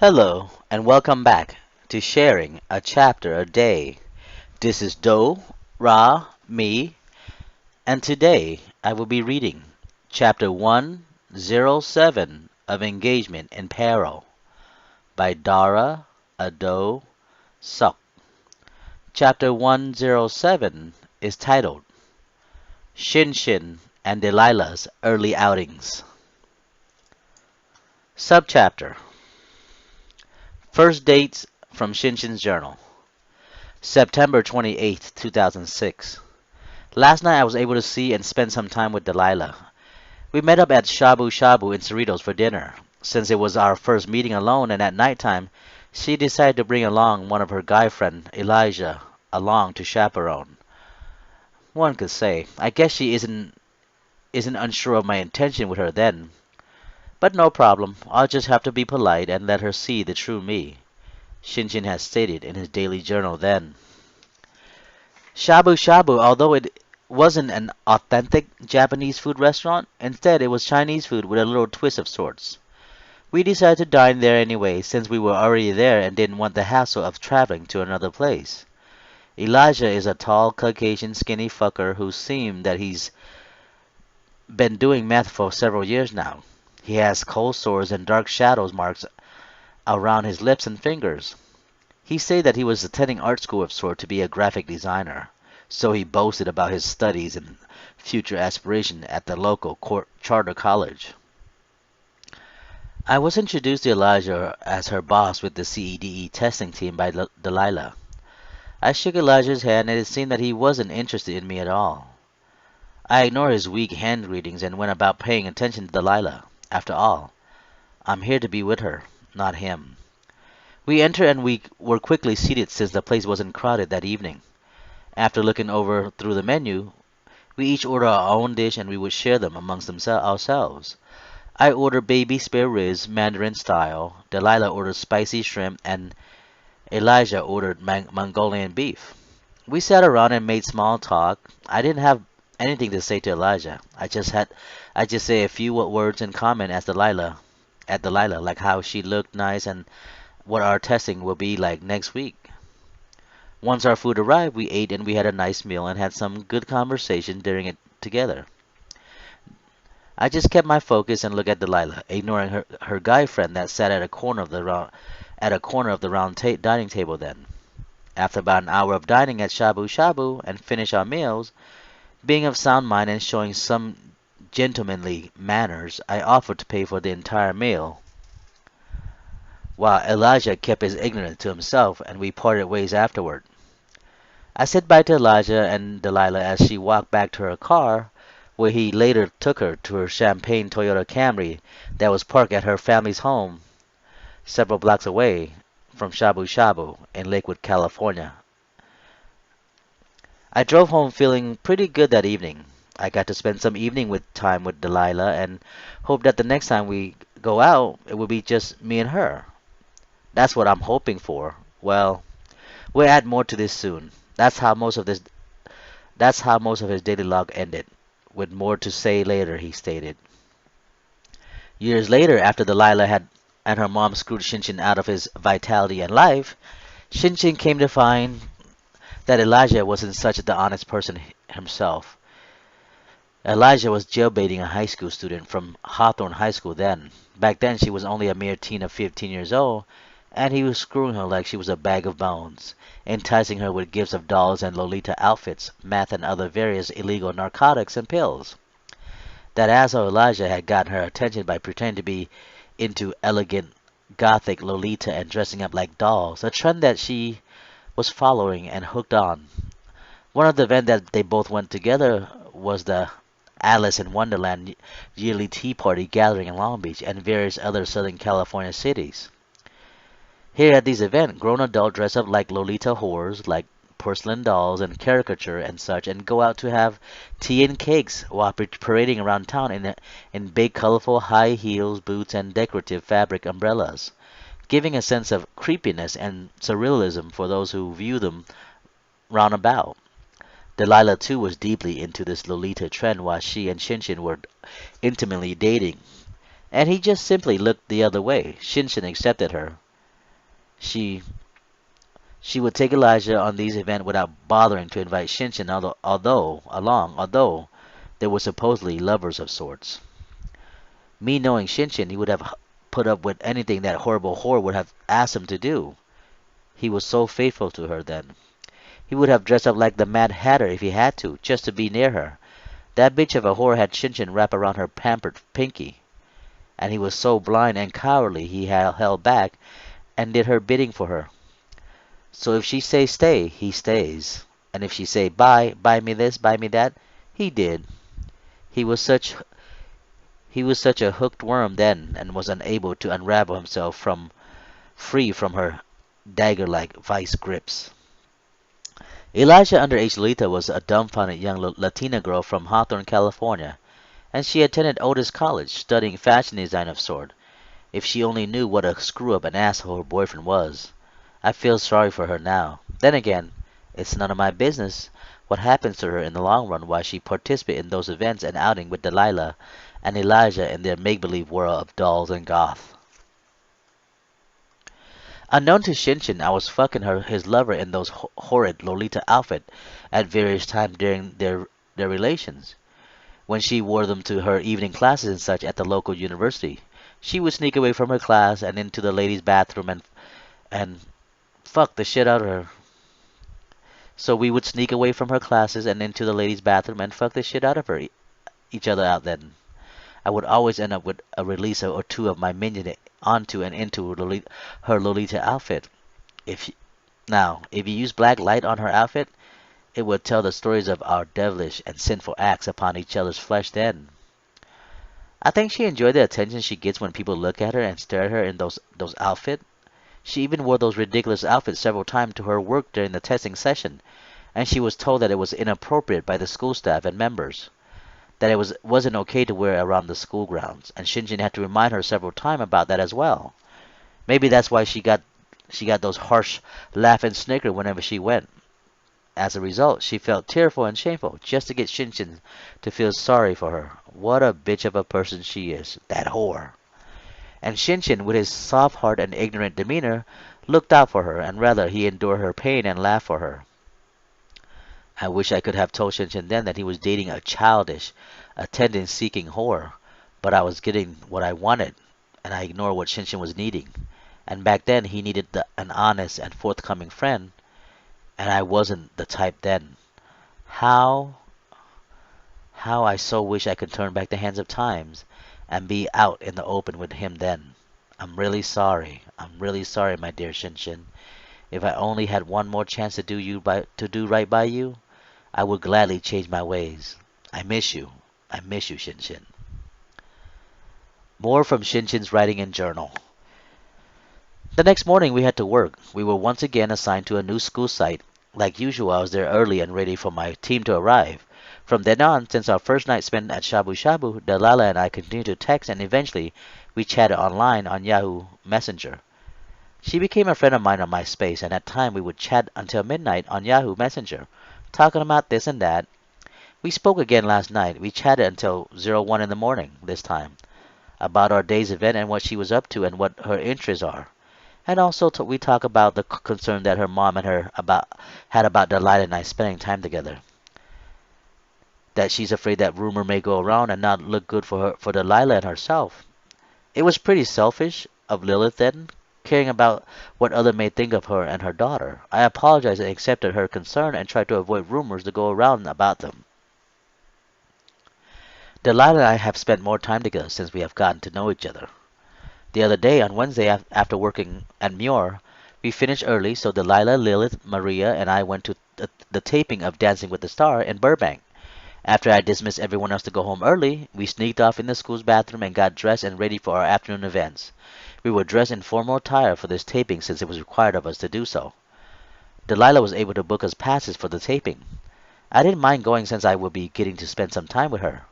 Hello, and welcome back to Sharing a Chapter a Day. This is Do, Ra, me, and today I will be reading Chapter 107 of Engagement in Peril by Dara, Odoe, Sok. Chapter 107 is titled Shinshin and Delilah's Early Outings. Subchapter First Dates from Shinshin's Journal. September 28th, 2006. Last night I was able to see and spend some time with Delilah. We met up at Shabu Shabu in Cerritos for dinner. Since it was our first meeting alone and at night time, she decided to bring along one of her guy friend, Elijah, along to chaperone. One could say, I guess she isn't unsure of my intention with her then. But no problem, I'll just have to be polite and let her see the true me, Shinshin had stated in his daily journal then. Shabu Shabu, although it wasn't an authentic Japanese food restaurant, instead it was Chinese food with a little twist of sorts. We decided to dine there anyway, since we were already there and didn't want the hassle of traveling to another place. Elijah is a tall, Caucasian, skinny fucker who seemed that he's been doing meth for several years now. He has cold sores and dark shadows marks around his lips and fingers. He said that he was attending art school of sort to be a graphic designer, so he boasted about his studies and future aspiration at the local charter college. I was introduced to Elijah as her boss with the CEDE testing team by Delilah. I shook Elijah's hand and it seemed that he wasn't interested in me at all. I ignored his weak hand greetings and went about paying attention to Delilah. After all, I'm here to be with her, not him. We entered and we were quickly seated since the place wasn't crowded that evening. After looking over through the menu, we each ordered our own dish and we would share them amongst ourselves. I ordered baby spare ribs, Mandarin style. Delilah ordered spicy shrimp, and Elijah ordered Mongolian beef. We sat around and made small talk. I didn't have anything to say to Elijah. I just say a few words in comment at Delilah, like how she looked nice and what our testing will be like next week. Once our food arrived, we ate and we had a nice meal and had some good conversation during it together. I just kept my focus and looked at Delilah, ignoring her guy friend that sat at a corner of the dining table then. After about an hour of dining at Shabu Shabu and finish our meals, being of sound mind and showing some gentlemanly manners, I offered to pay for the entire meal, while Elijah kept his ignorance to himself and we parted ways afterward. I said bye to Elijah and Delilah as she walked back to her car, where he later took her to her champagne Toyota Camry that was parked at her family's home several blocks away from Shabu Shabu in Lakewood, California. I drove home feeling pretty good that evening. I got to spend some evening with time with Delilah and hope that the next time we go out, it will be just me and her. That's what I'm hoping for. Well, we'll add more to this soon. That's how most of his daily log ended, with more to say later, he stated. Years later, after Delilah had and her mom screwed Shinshin out of his vitality and life, Shinshin came to find that Elijah wasn't such the honest person himself. Elijah was jailbaiting a high school student from Hawthorne High School then. Back then she was only a mere teen of 15 years old, and he was screwing her like she was a bag of bones, enticing her with gifts of dolls and Lolita outfits, meth and other various illegal narcotics and pills. That asshole Elijah had gotten her attention by pretending to be into elegant gothic Lolita and dressing up like dolls, a trend that she was following and hooked on. One of the events that they both went together was the Alice in Wonderland yearly tea party gathering in Long Beach and various other Southern California cities. Here at these events, grown adults dress up like Lolita whores, like porcelain dolls and caricature and such, and go out to have tea and cakes while parading around town in big, colorful high heels, boots, and decorative fabric umbrellas, giving a sense of creepiness and surrealism for those who view them round about. Delilah, too, was deeply into this Lolita trend while she and Shinshin were intimately dating, and he just simply looked the other way. Shinshin accepted her. She she would take Elijah on these events without bothering to invite Shinshin although they were supposedly lovers of sorts. Me knowing Shinshin, he would have put up with anything that horrible whore would have asked him to do. He was so faithful to her then. He would have dressed up like the Mad Hatter if he had to, just to be near her. That bitch of a whore had Shinshin wrap around her pampered pinky, and he was so blind and cowardly he held back and did her bidding for her. So if she say stay, he stays. And if she say buy me this, buy me that, he did. He was such he was such a hooked worm then and was unable to unravel himself from free from her dagger-like vice grips. Elijah underage Lolita was a dumbfounded young Latina girl from Hawthorne, California, and she attended Otis College, studying fashion design of sort. If she only knew what a screw-up and asshole her boyfriend was. I feel sorry for her now. Then again, it's none of my business what happens to her in the long run while she participates in those events and outing with Delilah and Elijah in their make-believe world of dolls and goth. Unknown to Shinshin, I was fucking his lover in those horrid Lolita outfit at various times during their relations. When she wore them to her evening classes and such at the local university, she would sneak away from her class and into the ladies' bathroom and fuck the shit out of her. So we would sneak away from her classes and into the ladies' bathroom and fuck the shit out of each other out then. I would always end up with a release or two of my minion onto and into her Lolita outfit. If if you use black light on her outfit, it would tell the stories of our devilish and sinful acts upon each other's flesh then. I think she enjoyed the attention she gets when people look at her and stare at her in those outfits. She even wore those ridiculous outfits several times to her work during the testing session, and she was told that it was inappropriate by the school staff and members, that wasn't okay to wear around the school grounds, and Shinjin had to remind her several times about that as well. Maybe that's why she got those harsh laugh and snicker whenever she went. As a result, she felt tearful and shameful just to get Shinshin to feel sorry for her. What a bitch of a person she is, that whore. And Shinshin, with his soft heart and ignorant demeanor, looked out for her, and rather he endured her pain and laughed for her. I wish I could have told Shinshin then that he was dating a childish, attention-seeking whore, but I was getting what I wanted, and I ignored what Shinshin was needing. And back then he needed an honest and forthcoming friend, and I wasn't the type then. How, how I so wish I could turn back the hands of times and be out in the open with him then. I'm really sorry. I'm really sorry, my dear Shinshin. If I only had one more chance to do right by you, I would gladly change my ways. I miss you. I miss you, Shinshin. More from Shinshin's writing and journal. The next morning we had to work. We were once again assigned to a new school site. Like usual, I was there early and ready for my team to arrive. From then on, since our first night spent at Shabu Shabu, Delilah and I continued to text and eventually we chatted online on Yahoo Messenger. She became a friend of mine on MySpace, and at times we would chat until midnight on Yahoo Messenger, talking about this and that. We spoke again last night. We chatted until 01 in the morning this time, about our day's event and what she was up to and what her interests are. And also we talk about the concern that her mom and her had about Delilah and I spending time together. That she's afraid that rumor may go around and not look good for Delilah and herself. It was pretty selfish of Lilith then, caring about what others may think of her and her daughter. I apologized and accepted her concern and tried to avoid rumors to go around about them. Delilah and I have spent more time together since we have gotten to know each other. The other day, on Wednesday, after working at Muir, we finished early, so Delilah, Lilith, Maria, and I went to the taping of Dancing with the Star in Burbank. After I dismissed everyone else to go home early, we sneaked off in the school's bathroom and got dressed and ready for our afternoon events. We were dressed in formal attire for this taping since it was required of us to do so. Delilah was able to book us passes for the taping. I didn't mind going since I would be getting to spend some time with her.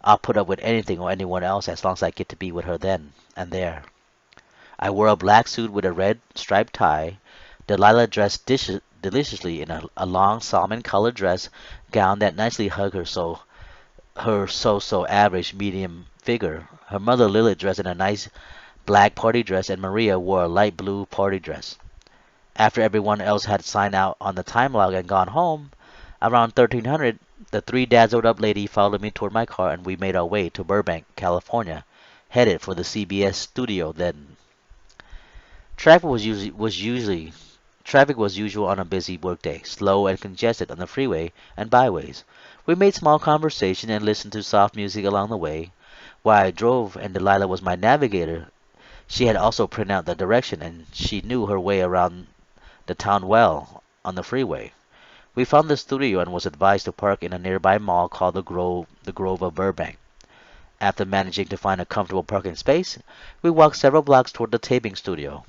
I'll put up with anything or anyone else as long as I get to be with her then and there. I wore a black suit with a red striped tie. Delilah dressed deliciously in a long salmon-colored dress gown that nicely hugged her so average medium figure. Her mother Lilith dressed in a nice black party dress, and Maria wore a light blue party dress. After everyone else had signed out on the time log and gone home, around 1300, the three dazzled up lady followed me toward my car and we made our way to Burbank, California, headed for the CBS studio then. Traffic was usual on a busy workday, slow and congested on the freeway and byways. We made small conversation and listened to soft music along the way. While I drove and Delilah was my navigator, she had also printed out the direction and she knew her way around the town well on the freeway. We found the studio and was advised to park in a nearby mall called the Grove of Burbank. After managing to find a comfortable parking space, we walked several blocks toward the taping studio.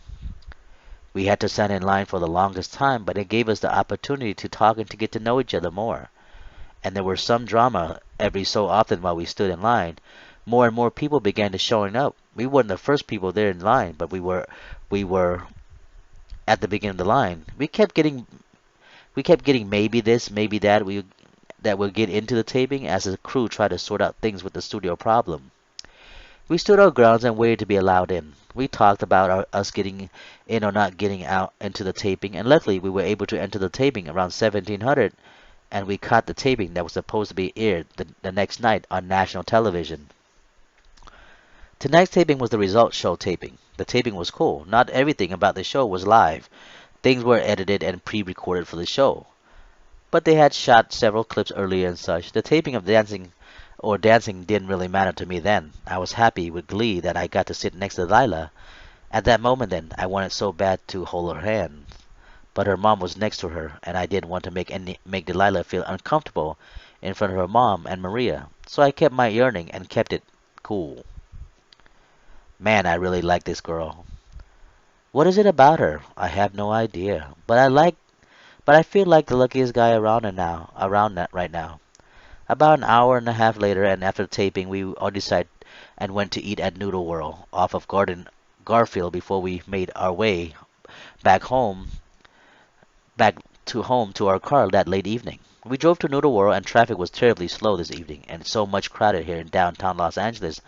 We had to stand in line for the longest time, but it gave us the opportunity to talk and to get to know each other more. And there was some drama every so often while we stood in line. More and more people began to showing up. We weren't the first people there in line, but we were at the beginning of the line. We kept getting maybe this, maybe that would get into the taping as the crew tried to sort out things with the studio problem. We stood our grounds and waited to be allowed in. We talked about us getting in or not getting out into the taping, and luckily we were able to enter the taping around 1700, and we caught the taping that was supposed to be aired the next night on national television. Tonight's taping was the results show taping. The taping was cool. Not everything about the show was live. Things were edited and pre-recorded for the show. But they had shot several clips earlier and such. The taping of dancing didn't really matter to me then. I was happy with glee that I got to sit next to Lila. At that moment then, I wanted so bad to hold her hand. But her mom was next to her, and I didn't want to make Delilah feel uncomfortable in front of her mom and Maria. So I kept my yearning and kept it cool. Man, I really like this girl. What is it about her? I have no idea. But I feel like the luckiest guy around that right now. About an hour and a half later, and after taping, we all decided and went to eat at Noodle World off of Garfield before we made our way back home, back to our car that late evening. We drove to Noodle World, and traffic was terribly slow this evening, and so much crowded here in downtown Los Angeles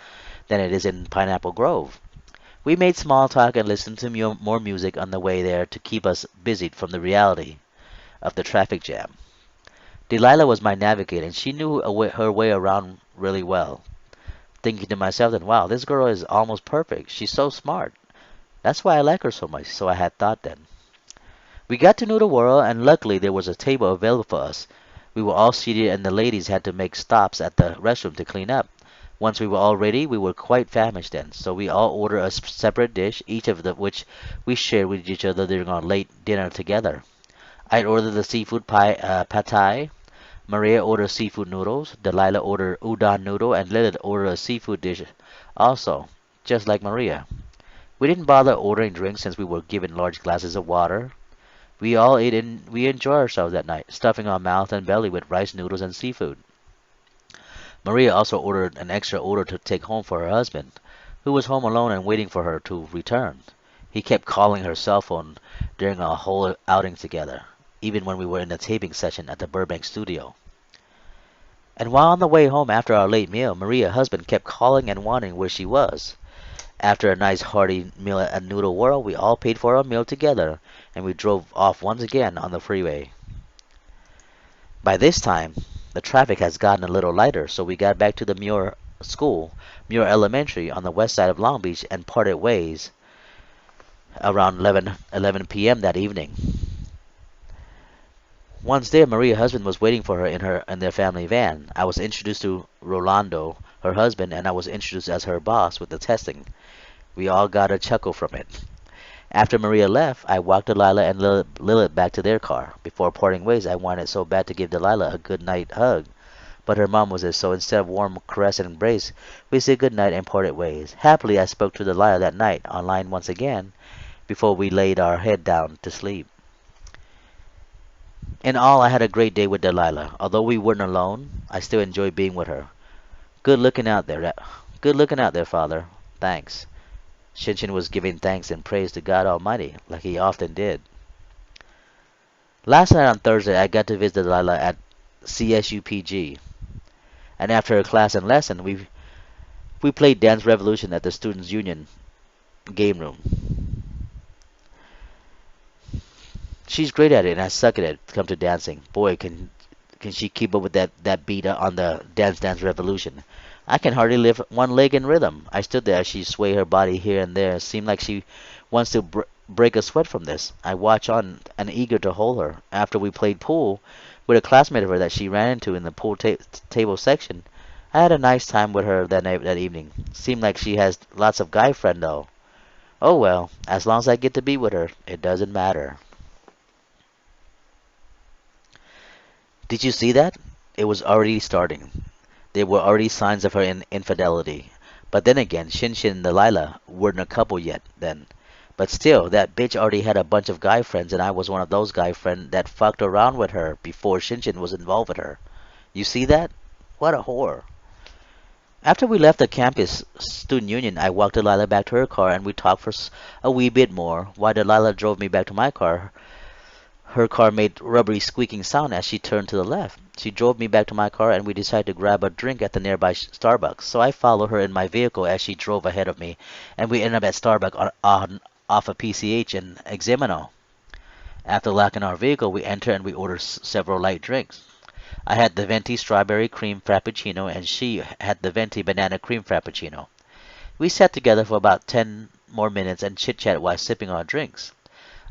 than it is in Pineapple Grove. We made small talk and listened to more music on the way there to keep us busied from the reality of the traffic jam. Delilah was my navigator, and she knew her way around really well. Thinking to myself then, wow, this girl is almost perfect. She's so smart. That's why I like her so much, so I had thought then. We got to know the world, and luckily there was a table available for us. We were all seated, and the ladies had to make stops at the restroom to clean up. Once we were all ready, we were quite famished then, so we all ordered a separate dish, each of which we shared with each other during our late dinner together. I ordered the seafood pad thai. Maria ordered seafood noodles. Delilah ordered udon noodle, and Lilith ordered a seafood dish also, just like Maria. We didn't bother ordering drinks since we were given large glasses of water. We all ate and we enjoyed ourselves that night, stuffing our mouth and belly with rice noodles and seafood. Maria also ordered an extra order to take home for her husband, who was home alone and waiting for her to return. He kept calling her cell phone during our whole outing together, even when we were in the taping session at the Burbank studio. And while on the way home after our late meal, Maria's husband kept calling and wondering where she was. After a nice hearty meal at Noodle World, we all paid for our meal together, and we drove off once again on the freeway. By this time, the traffic has gotten a little lighter, so we got back to the Muir Elementary on the west side of Long Beach, and parted ways around 11 p.m. that evening. Once there, Maria's husband was waiting for her in their family van. I was introduced to Rolando, her husband, and I was introduced as her boss with the testing. We all got a chuckle from it. After Maria left, I walked Delilah and Lilith back to their car. Before parting ways, I wanted so bad to give Delilah a good night hug, but her mom was there, so instead of warm caress and embrace, we said good night and parted ways. Happily, I spoke to Delilah that night online once again before we laid our head down to sleep. In all, I had a great day with Delilah. Although we weren't alone, I still enjoyed being with her. Good looking out there. Good looking out there, Father. Thanks. Shinshin was giving thanks and praise to God Almighty, like he often did. Last night on Thursday, I got to visit Delilah at CSUPG, and after her class and lesson, we played Dance Revolution at the Students' Union game room. She's great at it, and I suck at it. Come to dancing, boy, can she keep up with that beat on the Dance Dance Revolution? I can hardly lift one leg in rhythm. I stood there as she swayed her body here and there. Seemed like she wants to break a sweat from this. I watched on and eager to hold her. After we played pool with a classmate of her that she ran into in the pool table section, I had a nice time with her that evening. Seemed like she has lots of guy friend though. Oh well, as long as I get to be with her, it doesn't matter. Did you see that? It was already starting. There were already signs of her infidelity. But then again, Shinshin and Delilah weren't a couple yet then. But still, that bitch already had a bunch of guy friends, and I was one of those guy friends that fucked around with her before Shinshin was involved with her. You see that? What a whore. After we left the campus student union, I walked Delilah back to her car, and we talked for a wee bit more, while Delilah drove me back to my car. Her car made rubbery squeaking sound as she turned to the left. She drove me back to my car and we decided to grab a drink at the nearby Starbucks. So I followed her in my vehicle as she drove ahead of me, and we ended up at Starbucks off of PCH and Examino. After locking our vehicle, we entered and we ordered several light drinks. I had the venti strawberry cream frappuccino and she had the venti banana cream frappuccino. We sat together for about 10 more minutes and chit-chat while sipping our drinks.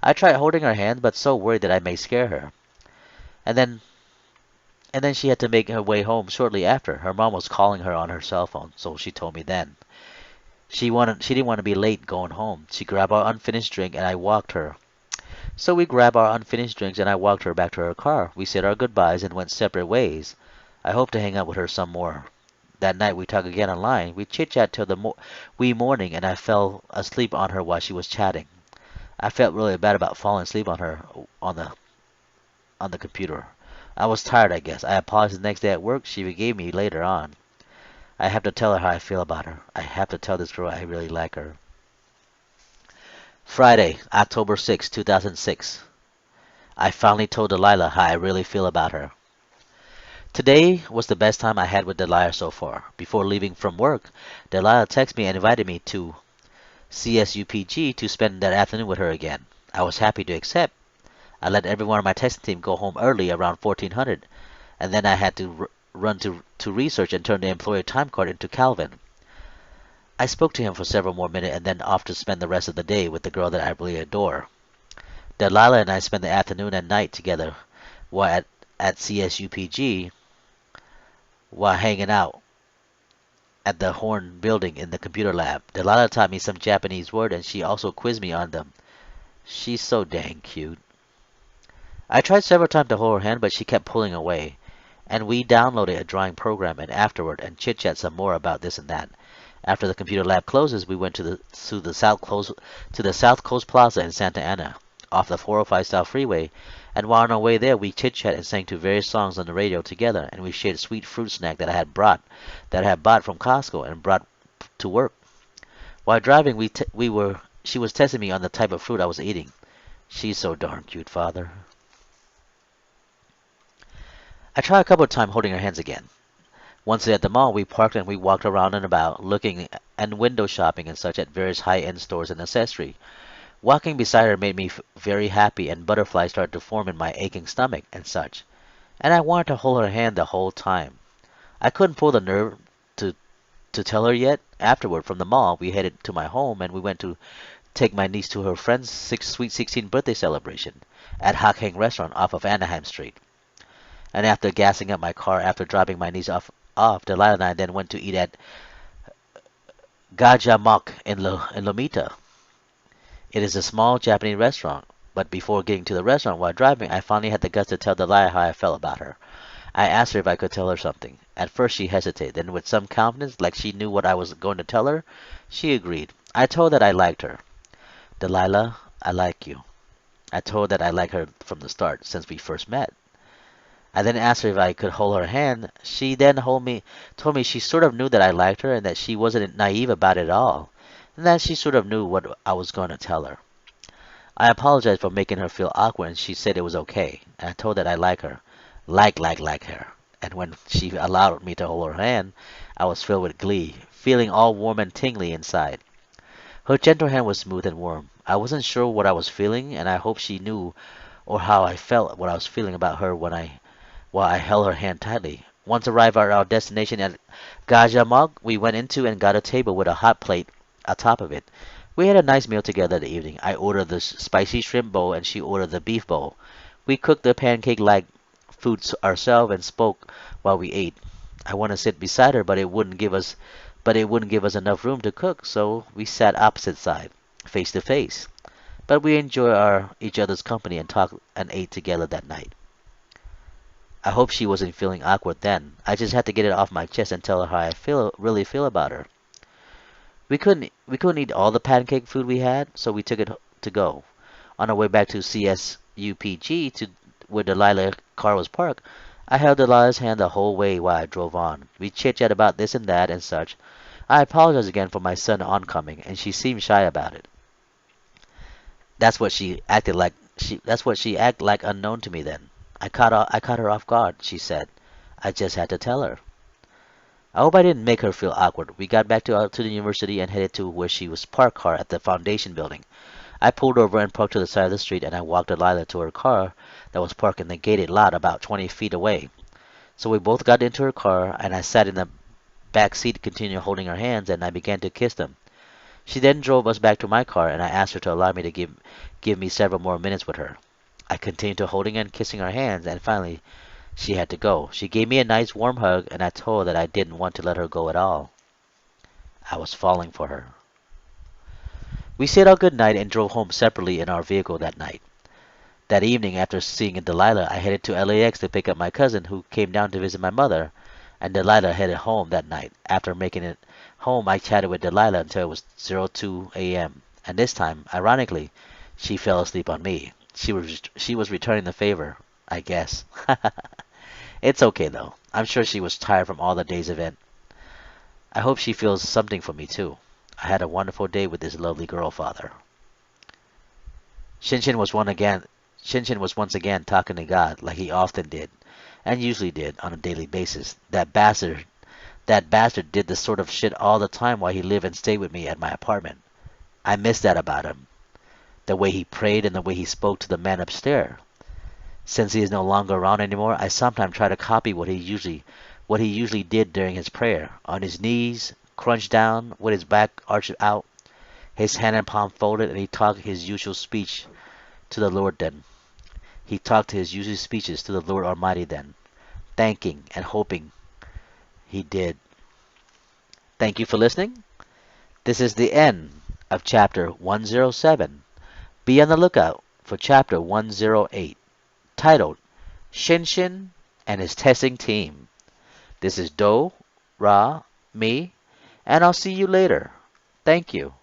I tried holding her hand, but so worried that I may scare her. And then and then she had to make her way home shortly after. Her mom was calling her on her cell phone, so she told me then. She didn't want to be late going home. She grabbed our unfinished drink and I walked her. So we grabbed our unfinished drinks and I walked her back to her car. We said our goodbyes and went separate ways. I hope to hang out with her some more. That night we talked again online. We chit-chat till the wee morning and I fell asleep on her while she was chatting. I felt really bad about falling asleep on her on the on the computer. I was tired, I guess. I apologized the next day at work. She forgave me later on. I have to tell her how I feel about her. I have to tell this girl I really like her. Friday, October 6, 2006. I finally told Delilah how I really feel about her. Today was the best time I had with Delilah so far. Before leaving from work, Delilah texted me and invited me to CSUPG to spend that afternoon with her again. I was happy to accept. I let everyone on my testing team go home early around 1400, and then I had to run to research and turn the employee time card into Calvin. I spoke to him for several more minutes and then off to spend the rest of the day with the girl that I really adore. Delilah and I spent the afternoon and night together while at CSUPG while hanging out at the Horn building in the computer lab. Delilah taught me some Japanese word and she also quizzed me on them. She's so dang cute. I tried several times to hold her hand, but she kept pulling away. And we downloaded a drawing program and afterward and chit-chat some more about this and that. After the computer lab closes, we went to the South Coast Plaza in Santa Ana, off the 405 South Freeway, and while on our way there, we chit-chat and sang to various songs on the radio together, and we shared sweet fruit snack that I had bought from Costco and brought to work. While driving, she was testing me on the type of fruit I was eating. She's so darn cute, father. I tried a couple of times holding her hands again. Once at the mall, we parked and we walked around and about, looking and window shopping and such at various high-end stores and accessories. Walking beside her made me very happy, and butterflies started to form in my aching stomach and such. And I wanted to hold her hand the whole time. I couldn't pull the nerve to to tell her yet. Afterward, from the mall, we headed to my home and we went to take my niece to her friend's sweet 16th birthday celebration at Hak Heng Restaurant off of Anaheim Street. And after gassing up my car after dropping my niece off, Delilah and I then went to eat at Gaja Mok in Lomita. It is a small Japanese restaurant, but before getting to the restaurant while driving, I finally had the guts to tell Delilah how I felt about her. I asked her if I could tell her something. At first she hesitated, then with some confidence, like she knew what I was going to tell her, she agreed. I told her that I liked her. Delilah, I like you. I told her that I liked her from the start, since we first met. I then asked her if I could hold her hand. She then told me she sort of knew that I liked her and that she wasn't naive about it at all, and that she sort of knew what I was going to tell her. I apologized for making her feel awkward, and she said it was okay. And I told her that I like her, like her. And when she allowed me to hold her hand, I was filled with glee, feeling all warm and tingly inside. Her gentle hand was smooth and warm. I wasn't sure what I was feeling, and I hoped she knew or how I felt what I was feeling about her while I held her hand tightly. Once arrived at our destination at Gajamog, we went into and got a table with a hot plate atop of it. We had a nice meal together that evening. I ordered the spicy shrimp bowl and she ordered the beef bowl. We cooked the pancake-like foods ourselves and spoke while we ate. I wanted to sit beside her, but it wouldn't give us enough room to cook, so we sat opposite side, face to face. But we enjoyed each other's company and talked and ate together that night. I hope she wasn't feeling awkward then. I just had to get it off my chest and tell her how I really feel about her. We couldn't eat all the pancake food we had, so we took it to go. On our way back to CSUPG to where Delilah's car was parked, I held Delilah's hand the whole way while I drove on. We chit-chat about this and that and such. I apologized again for my sudden oncoming, and she seemed shy about it. That's what she acted like unknown to me then. I caught her off guard, she said. I just had to tell her. I hope I didn't make her feel awkward. We got back to the university and headed to where she was parked car at the foundation building. I pulled over and parked to the side of the street, and I walked Delilah to her car that was parked in the gated lot about 20 feet away. So we both got into her car, and I sat in the back seat, continued holding her hands, and I began to kiss them. She then drove us back to my car, and I asked her to allow me to give me several more minutes with her. I continued to holding and kissing her hands, and finally she had to go. She gave me a nice warm hug, and I told her that I didn't want to let her go at all. I was falling for her. We said our good night and drove home separately in our vehicle that night. That evening, after seeing Delilah, I headed to LAX to pick up my cousin, who came down to visit my mother, and Delilah headed home that night. After making it home, I chatted with Delilah until it was 02 a.m., and this time, ironically, she fell asleep on me. She was returning the favor, I guess. It's okay though. I'm sure she was tired from all the day's event. I hope she feels something for me too. I had a wonderful day with this lovely girl, father. Shinshin was one again. Shinshin was once again talking to God like he often did, and usually did on a daily basis. That bastard did this sort of shit all the time while he lived and stayed with me at my apartment. I miss that about him. The way he prayed and the way he spoke to the man upstairs. Since he is no longer around anymore, I sometimes try to copy what he usually did during his prayer. On his knees, crunched down, with his back arched out, his hand and palm folded, and he talked his usual speech to the Lord then. He talked his usual speeches to the Lord Almighty then, thanking and hoping he did. Thank you for listening. This is the end of chapter 107. Be on the lookout for chapter 108, titled Shinshin and His Testing Team. This is Do, Ra, me, and I'll see you later. Thank you.